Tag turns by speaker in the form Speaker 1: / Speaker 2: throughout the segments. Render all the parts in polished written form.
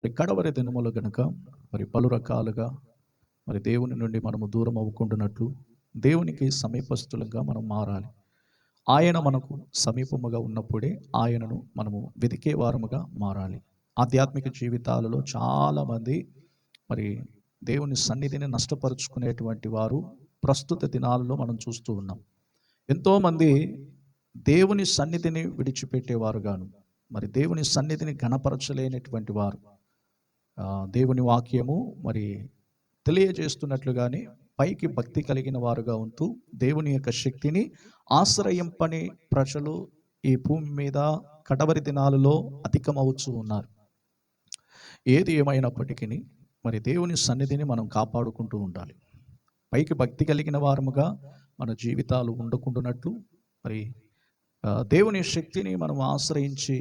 Speaker 1: మరి కడవరి దినములు గనుక మరి పలు రకాలుగా మరి దేవుని నుండి మనము దూరం అవ్వకుండానట్లు దేవునికి సమీపస్తులుగా మనం మారాలి. ఆయన మనకు సమీపముగా ఉన్నప్పుడే ఆయనను మనము వెతికే వారముగా మారాలి. ఆధ్యాత్మిక జీవితాలలో చాలామంది మరి దేవుని సన్నిధిని నష్టపరుచుకునేటువంటి వారు ప్రస్తుత దినాలలో మనం చూస్తూ ఉన్నాం. ఎంతోమంది దేవుని సన్నిధిని విడిచిపెట్టేవారుగాను, మరి దేవుని సన్నిధిని ఘనపరచలేనటువంటి వారు దేవుని వాక్యము మరి తెలియజేస్తున్నట్లుగానే పైకి భక్తి కలిగిన వారుగా ఉంటూ దేవుని యొక్క శక్తిని ఆశ్రయింపని ప్రజలు ఈ భూమి మీద కడవరి దినాలలో అధికమవుతూ ఉన్నారు. ఏది ఏమైనప్పటికీ మరి దేవుని సన్నిధిని మనం కాపాడుకుంటూ ఉండాలి. పైకి భక్తి కలిగిన వారముగా మన జీవితాలు ఉండకుండానట్లు మరి దేవుని శక్తిని మనం ఆశ్రయించి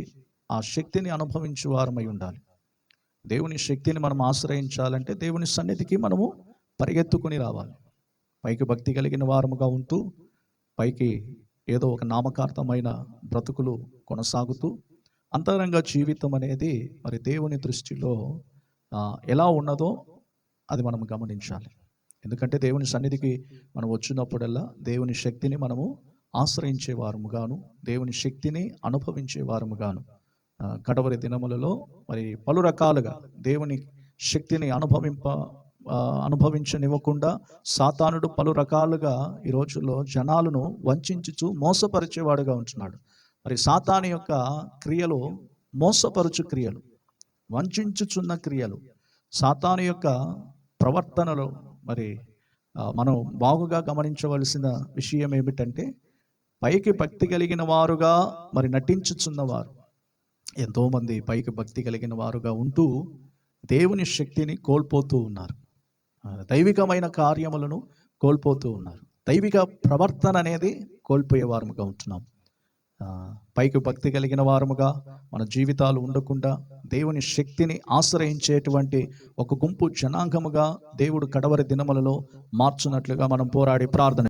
Speaker 1: ఆ శక్తిని అనుభవించే వారమై ఉండాలి. దేవుని శక్తిని మనం ఆశ్రయించాలంటే దేవుని సన్నిధికి మనము పరిగెత్తుకుని రావాలి. పైకి భక్తి కలిగిన వారముగా ఉంటూ పైకి ఏదో ఒక నామకార్థమైన బ్రతుకులు కొనసాగుతూ అంతరంగ జీవితం అనేది మరి దేవుని దృష్టిలో ఎలా ఉన్నదో అది మనం గమనించాలి. ఎందుకంటే దేవుని సన్నిధికి మనం వచ్చినప్పుడల్లా దేవుని శక్తిని మనము ఆశ్రయించే వారముగాను, దేవుని శక్తిని అనుభవించే వారముగాను కడవరి దినములలో మరి పలు రకాలుగా దేవుని శక్తిని అనుభవించనివ్వకుండా సాతానుడు పలు రకాలుగా ఈ రోజుల్లో జనాలను వంచుచు మోసపరిచేవాడుగా ఉంటున్నాడు. మరి సాతాను యొక్క క్రియలు మోసపరుచు క్రియలు, వంచుచున్న క్రియలు, సాతాను యొక్క ప్రవర్తనలో మరి మనం బాగుగా గమనించవలసిన విషయం ఏమిటంటే పైకి భక్తి కలిగిన వారుగా మరి నటించుచున్నవారు ఎంతోమంది పైకి భక్తి కలిగిన వారుగా ఉంటూ దేవుని శక్తిని కోల్పోతూ ఉన్నారు. దైవికమైన కార్యములను కోల్పోతూ ఉన్నారు. దైవిక ప్రవర్తన అనేది కోల్పోయే వారముగా ఉంటున్నాం. పైకి భక్తి కలిగిన వారముగా మన జీవితాలు ఉండకుండా దేవుని శక్తిని ఆశ్రయించేటువంటి ఒక గుంపు జనాంగముగా దేవుడు కడవరి దినములలో మార్చున్నట్లుగా మనం పోరాడి ప్రార్థన